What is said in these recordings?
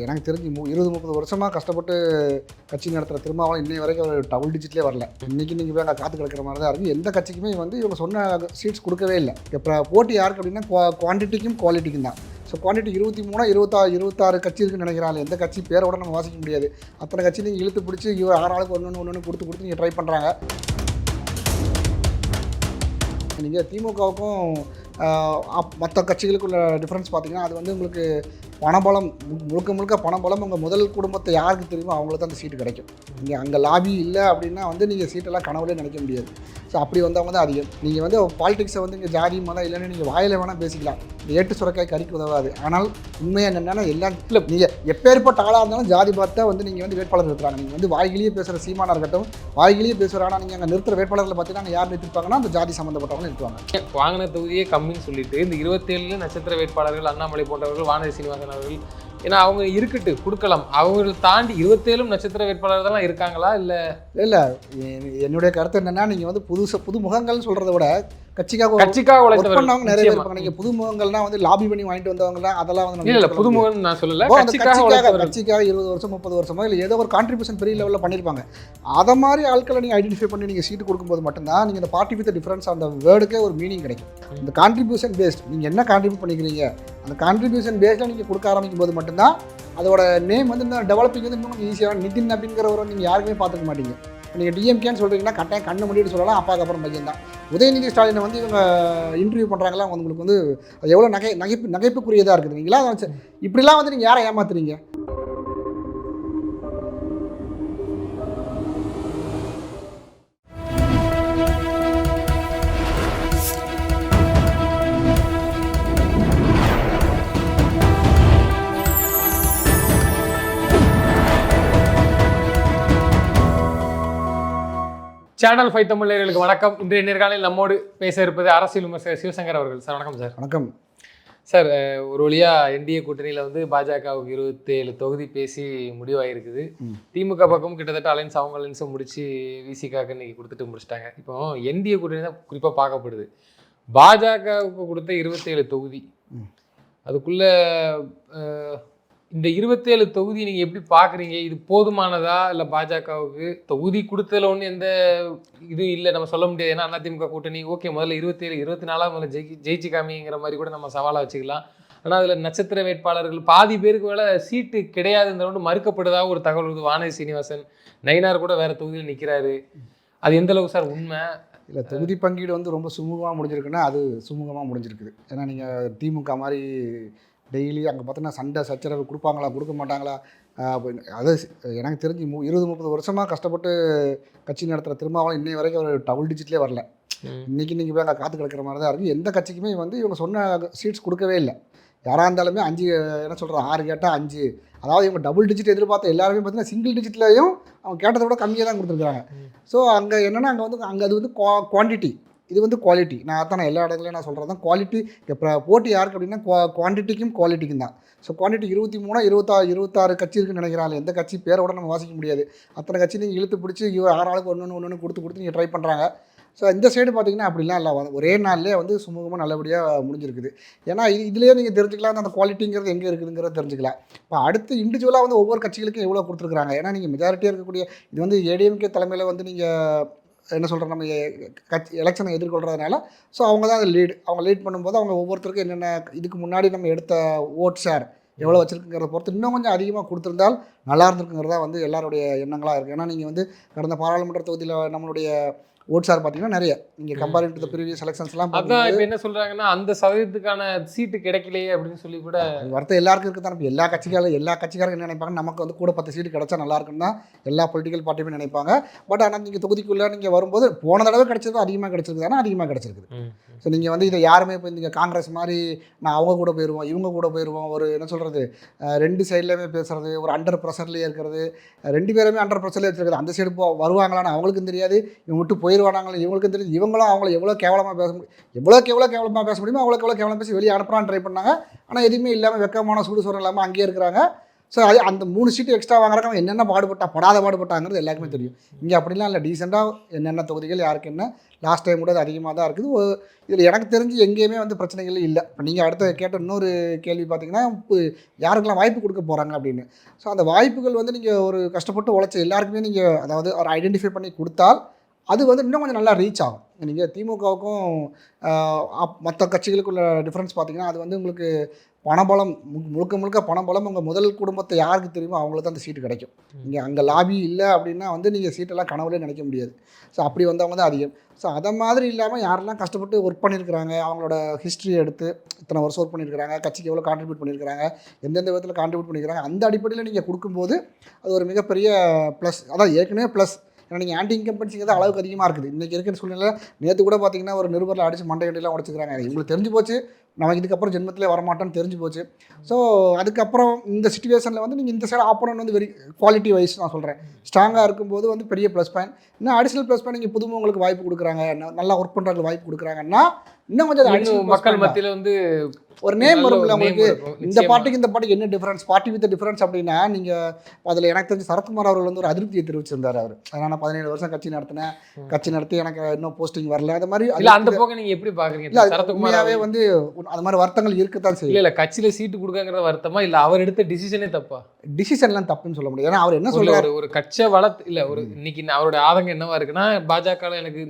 எனக்கு தெரிஞ்சு 20-30 வருஷமாக கஷ்டப்பட்டு கட்சி நடத்துகிற திருமாவளவன் இன்னை வரைக்கும் ஒரு டபுள் டிஜிட்லேயே வரல. இன்றைக்கி நீங்கள் போய் அங்கே காத்து கிடக்கிற மாதிரி தான் இருக்குது. எந்த கட்சிக்குமே வந்து இவங்க சொன்ன சீட்ஸ் கொடுக்கவே இல்லை. இப்போ போட்டி யாருக்கு அப்படின்னா குவான்டிட்டிக்கும் குவாலிட்டிக்கும் தான். ஸோ குவான்டிட்டி 26 கட்சி இருக்குன்னு நினைக்கிறாங்க. எந்த கட்சி பேரோட நம்ம வாசிக்க முடியாது. அத்தனை கட்சி நீங்கள் இழுத்து பிடிச்சி இவர் 6 ஆளுக்கு ஒன்று கொடுத்து நீங்கள் ட்ரை பண்ணுறாங்க. நீங்கள் திமுகவுக்கும் மற்ற கட்சிகளுக்குள்ள டிஃப்ரென்ஸ் பார்த்தீங்கன்னா, அது வந்து உங்களுக்கு பணபலம், முழுக்க பணபலம். உங்கள் முதல் குடும்பத்தை யாருக்கு தெரியுமோ அவங்களுக்கு தான் அந்த சீட்டு கிடைக்கும். நீங்கள் அங்கே லாபி இல்லை அப்படின்னா வந்து நீங்கள் சீட்டெல்லாம் கனவுலேயே நினைக்க முடியாது. ஸோ அப்படி வந்தவங்க தான் அதிகம். நீங்கள் வந்து பாலிடிக்ஸை வந்து இங்கே ஜாதி மதம் இல்லைன்னு நீங்கள் வாயில் வேணால் பேசிக்கலாம். இந்த ஏட்டு சுரக்காய் கறிக்கு உதவாது. ஆனால் உண்மையாக என்னென்னா எல்லாம் இல்லை, நீங்கள் எப்பேற்பட்ட ஆளாக இருந்தாலும் ஜாதி பார்த்தா வந்து நீங்கள் வந்து வேட்பாளர் நிறுத்துறாங்க. நீங்கள் வந்து வாய்கிலேயே பேசுகிற சீமானாக இருக்கட்டும், வாய்கிலேயே பேசுகிற. ஆனால் நீங்கள் அங்கே நிறுத்துகிற வேட்பாளர்களை பார்த்தீங்கன்னா யார் நிறுத்திருப்பாங்கன்னா அந்த ஜாதி சம்மந்தப்பட்டவங்க நிறுத்துவாங்க. வாங்கின தொகுதியே கம்மின்னு சொல்லிட்டு இந்த 27 நட்சத்திர வேட்பாளர்கள் அண்ணாமலை போன்றவர்கள், வானதி சீனிவாசன் அவர்கள், ஏன்னா அவங்க இருக்கட்டு கொடுக்கலாம். அவங்களை தாண்டி 27 நட்சத்திர வேட்பாளர்கள் தான் இருக்காங்களா? இல்லை என்னுடைய கருத்து என்னென்னா, நீங்கள் வந்து புது முகங்கள்னு சொல்கிறத விட கட்சிக்காக உழைத்தவங்க நிறைய பேர் இருப்பாங்க. நீங்கள் புது முகங்கள்னா வந்து லாபி பண்ணி வாங்கிட்டு வந்தவங்கலாம் அதெல்லாம் வந்து இல்லை புதுமுகம் நான் சொல்லலை. கட்சிக்காக 20 வருஷம் 30 வருஷமோ இல்லை ஏதோ ஒரு கான்ட்ரிபியூஷன் பெரிய லெவலில் பண்ணியிருப்பாங்க. அதை மாதிரி ஆட்களை நீங்கள் ஐடென்டிஃபை பண்ணி நீங்கள் சீட்டு கொடுக்கும்போது மட்டும்தான் நீங்கள் இந்த பார்ட்டி வித் டிஃபரன்ஸ் அந்த வேர்டுக்கே ஒரு மீனிங் கிடைக்கும். இந்த கான்ட்ரிபியூஷன் பேஸ்ட் நீங்கள் என்ன கான்ட்ரிபியூட் பண்ணிக்கிறீங்க, அந்த கான்ட்ரிபியூஷன் பேஸில் நீங்கள் கொடுக்க ஆரம்பிக்கும் போது மட்டும்தான் அதோட நேம் வந்து இன்னும் டெவலப்பிங் வந்து இன்னும் ஈஸியாக. நிதின் அப்படிங்கிறவரை நீங்கள் யாருமே பார்த்துக்க மாட்டீங்க. நீங்கள் டிஎம்கேன்னு சொல்கிறீங்கன்னா கட்டாயம் கண்ணு முடிட்டு சொல்லலாம், அப்பாவுக்கு அப்புறம் பையன் தான். உதயநிதி ஸ்டாலினை வந்து இவங்க இன்டர்வியூ பண்ணுறாங்களா, உங்களுக்கு வந்து அது எவ்வளோ நகைப்புக்குரியதாக இருக்குது. நீங்களா இப்படிலாம் வந்து நீங்கள் யாரை ஏமாத்துறீங்க? சேனல் 5 தமிழ் நேயர்களுக்கு வணக்கம். இன்றைய நேர்காணலில் நம்மோடு பேச இருப்பது அரசியல் விமர்சகர் சிவசங்கர் அவர்கள். சார் வணக்கம். சார் வணக்கம். சார், ஒரு வழியாக என்டிஏ கூட்டணியில் வந்து பாஜகவுக்கு 27 தொகுதி பேசி முடிவாயிருக்குது. திமுக பக்கம் கிட்டத்தட்ட அலைன்ஸ் அவங்க அலைன்ஸும் முடிச்சு விசிகாக்கு இன்னைக்கு கொடுத்துட்டு முடிச்சிட்டாங்க. இப்போ என்டிஏ கூட்டணி தான் குறிப்பாக பார்க்கப்படுது. பாஜகவுக்கு கொடுத்த 27 தொகுதி, அதுக்குள்ள இந்த 27 தொகுதி நீங்கள் எப்படி பார்க்குறீங்க? இது போதுமானதா? இல்லை பாஜகவுக்கு தொகுதி கொடுத்ததில் ஒன்று எந்த இது இல்லை நம்ம சொல்ல முடியாது. ஏன்னா அதிமுக கூட்டணி ஓகே, முதல்ல 27 24 முதல்ல ஜெயிச்சு காமிங்கிற மாதிரி கூட நம்ம சவாலாக வச்சுக்கலாம். ஆனால் அதில் நட்சத்திர வேட்பாளர்கள் பாதி பேருக்கு மேலே சீட்டு கிடையாதுன்ற ஒன்று மறுக்கப்படுதாக ஒரு தகவல் இருக்குது. வானதி சீனிவாசன், நயினார் கூட வேறு தொகுதியில் நிற்கிறாரு. அது எந்த அளவுக்கு சார் உண்மை? இல்லை, தொகுதி பங்கீடு வந்து ரொம்ப சுமூகமாக முடிஞ்சிருக்குன்னா அது சுமூகமாக முடிஞ்சிருக்குது. ஏன்னா நீங்கள் திமுக மாதிரி டெய்லி அங்கே பார்த்தீங்கன்னா சண்டை சச்சரவு கொடுப்பாங்களா கொடுக்க மாட்டாங்களா? அது எனக்கு தெரிஞ்சு 20-30 வருஷமாக கஷ்டப்பட்டு கட்சி நடத்துகிற திருமாவளவன் இன்னை வரைக்கும் ஒரு டபுள் டிஜிட்லேயே வரல. இன்றைக்கி நீங்கள் போய் அங்கே காத்து கிடக்கிற மாதிரி தான் இருக்குது. எந்த கட்சிக்குமே வந்து இவங்க சொன்ன சீட்ஸ் கொடுக்கவே இல்லை. யாராக இருந்தாலுமே 5 என்ன சொல்கிறோம் 6 கேட்டால் 5, அதாவது இவங்க டபுள் டிஜிட் எதிர்பார்த்த எல்லாருமே பார்த்தீங்கன்னா சிங்கிள் டிஜிட்லேயும் அவங்க கேட்டதை விட கம்மியாக தான் கொடுத்துருக்காங்க. ஸோ அங்கே என்னென்னா அங்கே அது வந்து குவான்டிட்டி, இது வந்து குவாலிட்டி. நான் எல்லா இடத்துலையும் நான் சொல்கிறது தான் குவாலிட்டி. இப்போ போட்டி யாருக்கு அப்படின்னா குவான்டிட்டிக்கும் குவாலிட்டிக்கும் தான். ஸோ குவான்டிட்டி 26 கட்சி இருக்குன்னு நினைக்கிறாங்க. எந்த கட்சி பேரோட நம்ம வாசிக்க முடியாது. அத்தனை கட்சி நீங்கள் இழுத்து பிடிச்சி இவர் 6 ஆளுக்கு ஒன்று கொடுத்து நீங்கள் ட்ரை பண்ணுறாங்க. ஸோ இந்த சைடு பார்த்தீங்கன்னா அப்படிலாம் இல்லை, ஒரே நாள்லேயே வந்து சுமூகமாக நல்லபடியாக முடிஞ்சிருக்குது. ஏன்னா இதுலேயே நீங்கள் தெரிஞ்சுக்கலாம் அந்த குவாலிட்டிங்கிறது எங்கே இருக்குதுங்கிறத தெரிஞ்சுக்கலாம். இப்போ அடுத்து இண்டிவிஜுவலாக வந்து ஒவ்வொரு கட்சிகளுக்கும் எவ்வளோ கொடுத்துருக்குறாங்க. ஏன்னா நீங்கள் மெஜாரிட்டியாக இருக்கக்கூடிய இது வந்து ஏடிஎம்கே தலைமையில் வந்து நீங்கள் என்ன சொல்கிறோம், நம்ம எலெக்ஷனை எதிர்கொள்கிறதுனால ஸோ அவங்க தான் அதை அவங்க லீட் பண்ணும்போது அவங்க ஒவ்வொருத்தருக்கும் என்னென்ன இதுக்கு முன்னாடி நம்ம எடுத்த ஓட் ஷேர் எவ்வளோ வச்சுருக்குங்கிறத பொறுத்து இன்னும் கொஞ்சம் அதிகமாக கொடுத்துருந்தால் நல்லா இருந்திருக்குங்கிறதா வந்து எல்லாருடைய எண்ணங்களாக இருக்குது. ஏன்னா நீங்கள் வந்து கடந்த பாராளுமன்ற தொகுதியில் நம்மளுடைய ஓட் ஷேர் பார்த்தீங்கன்னா நிறைய நீங்கள் கம்பேரிங் டு தி ப்ரீவியஸ் எலெக்ஷன்ஸ்லாம் அதான் இப்போ என்ன சொல்கிறாங்கன்னா அந்த சதவீதத்துக்கான சீட்டு கிடைக்கலையே அப்படின்னு சொல்லி கூட வருத்தம் எல்லாருக்கும் இருக்குது தான். இப்போ எல்லா கட்சிக்காரங்க என்ன நினைப்பாங்க, நமக்கு வந்து கூட 10 சீட்டு கிடச்சா நல்லா இருக்குன்னு தான் எல்லா பொலிட்டிக்கல் பார்ட்டியுமே நினைப்பாங்க. பட் ஆனால் நீங்கள் தொகுதிக்குள்ளே நீங்கள் வரும்போது போன தடவை கிடச்சது அதிகமாக கிடச்சிருக்கு, ஆனால் அதிகமாக கிடச்சிருக்குது. ஸோ நீங்கள் வந்து இதை யாருமே இப்போ நீங்கள் காங்கிரஸ் மாதிரி நான் அவங்க கூட போயிடுவோம் இவங்க கூட போயிடுவோம், ஒரு என்ன சொல்கிறது 2 சைட்லேயுமே பேசுகிறது, ஒரு அண்டர் ப்ரெஷர்லேயே இருக்கிறது, 2 பேருமே அண்டர் ப்ரெஷர்லேயே வச்சுருக்குது. அந்த சைடு வருவாங்களான்னு அவங்களுக்கும் தெரியாது, இவங்க விட்டு போயிடுவானாங்களே இவங்களுக்கும் தெரியுது. இவங்களும் அவங்கள எவ்வளோ கேவலமாக பேச முடியும், எவ்வளோ கேவலமாக பேச முடியுமோ அவ்வளோக்கு எவ்வளோ கேவலம் பேசி வெளியே அனுப்புறான்னு ட்ரை பண்ணாங்க. ஆனால் எதுவுமே இல்லாமல் வெக்கமான சூடு சோறு இல்லாமல் அங்கேயே இருக்கிறாங்க. ஸோ அது அந்த 3 சீட்டு எக்ஸ்ட்ரா வாங்குறவங்க அவன் என்னென்ன படாத பாடுபட்டாங்கிறது எல்லாருக்குமே தெரியும். இங்கே அப்படிலாம் இல்லை, டீசெண்டாக என்னென்ன தொகுதிகள் யாருக்கு என்ன, லாஸ்ட் டைம் கூட அது அதிகமாக தான் இருக்குது. இதில் எனக்கு தெரிஞ்சு எங்கேயுமே வந்து பிரச்சனைகள் இல்லை. இப்போ நீங்கள் அடுத்த கேட்ட இன்னொரு கேள்வி பார்த்தீங்கன்னா, யாருக்கெல்லாம் வாய்ப்பு கொடுக்க போகிறாங்க அப்படின்னு. ஸோ அந்த வாய்ப்புகள் வந்து நீங்கள் ஒரு கஷ்டப்பட்டு உழைச்ச எல்லாருக்குமே நீங்கள் அதாவது ஒரு ஐடென்டிஃபை பண்ணி கொடுத்தால் அது வந்து இன்னும் கொஞ்சம் நல்லா ரீச் ஆகும். நீங்கள் திமுகவுக்கும் மற்ற கட்சிகளுக்குள்ள டிஃப்ரென்ஸ் பார்த்தீங்கன்னா, அது வந்து உங்களுக்கு பணபலம், முழுக்க முழுக்க பணபலம். உங்கள் முதல் குடும்பத்தை யாருக்கு தெரியுமோ அவங்களுக்கு தான் அந்த சீட்டு கிடைக்கும். இங்கே அங்கே லாபி இல்லை அப்படின்னா வந்து நீங்கள் சீட்டெல்லாம் கனவுலே நினைக்க முடியாது. ஸோ அப்படி வந்தவங்க தான் அதிகம். ஸோ அதை மாதிரி இல்லாமல் யாரெல்லாம் கஷ்டப்பட்டு ஒர்க் பண்ணியிருக்கிறாங்க, அவங்களோட ஹிஸ்ட்ரியை எடுத்து இத்தனை வருஷம் ஒர்க் பண்ணியிருக்கிறாங்க, கட்சிக்கு எவ்வளோ கான்ட்ரிபியூட் பண்ணியிருக்கிறாங்க, எந்தெந்த விதத்தில் கான்ட்ரிபியூட் பண்ணியிருக்கிறாங்க, அந்த அடிப்படையில் நீங்கள் கொடுக்கும்போது அது ஒரு மிகப்பெரிய ப்ளஸ். அதான் ஏற்கனவே ப்ளஸ். ஏன்னா நீங்கள் ஆன்டி இன்கம்பன்சிங்கிறது அளவுக்கு அதிகமாக இருக்குது இன்றைக்கி இருக்கிற சூழ்நிலை. நேற்று கூட பார்த்தீங்கன்னா ஒரு நிருபரில் அடித்து மண்டையெல்லாம் உடச்சிக்கிறாங்க. இவங்களுக்கு தெரிஞ்சு போச்சு நமக்கு இதுக்கப்புறம் ஜென்மத்திலே வரமாட்டோன்னு தெரிஞ்சு போச்சு. ஸோ அதுக்கப்புறம் இந்த சிச்சுவேஷனில் வந்து நீங்கள் இந்த சைடு ஆப்போனன்ட் வந்து வெரி குவாலிட்டி வைஸ் நான் சொல்கிறேன் ஸ்ட்ராங்காக இருக்கும்போது வந்து பெரிய ப்ளஸ் பாயிண்ட். இன்னும் அடிஷனல் ப்ளஸ் பாயிண்ட் நீங்கள் புதுமுகங்களுக்கு வாய்ப்பு கொடுக்குறாங்க, நல்லா ஒர்க் பண்ணுறவங்களுக்கு வாய்ப்பு கொடுக்குறாங்கன்னா இன்னும் கொஞ்சம் மக்கள் மத்தியில் வந்து ஒரு நேம் வரும்ல உங்களுக்கு. இந்த பாட்டுக்கு இந்த பாட்டுக்கு என்ன டிஃபரன்ஸ், பார்ட்டி வித் டிஃபரன்ஸ் அப்படின்னா நீங்கள் அதில் எனக்கு தெரிஞ்சு சரத்குமார் அவர்கள் வந்து ஒரு அதிருப்தியை தெரிவிச்சிருந்தார். அவர் நான் 17 வருஷம் கட்சி நடத்தினேன், கட்சி நடத்தி எனக்கு இன்னும் போஸ்டிங் வரல, அது மாதிரி அந்த போக நீங்கள் எப்படி பார்க்குறீங்க? சரத்குமாராவே வந்து அது மாதிரி வருத்தங்கள் இருக்கத்தான் செய்யும். இல்லை கட்சியில் சீட்டு கொடுக்காங்கிறத வருத்தமா இல்லை அவர் எடுத்த டிசிஷனே தப்பா? டிசிஷன்லாம் தப்புன்னு சொல்ல முடியாது. ஏன்னா அவர் என்ன சொல்றாரு, ஒரு கட்சியை வளர்த்து இல்லை ஒரு இன்னைக்கு அவருடைய ஆதங்கம் என்னவா இருக்குன்னா, பாஜக எனக்கு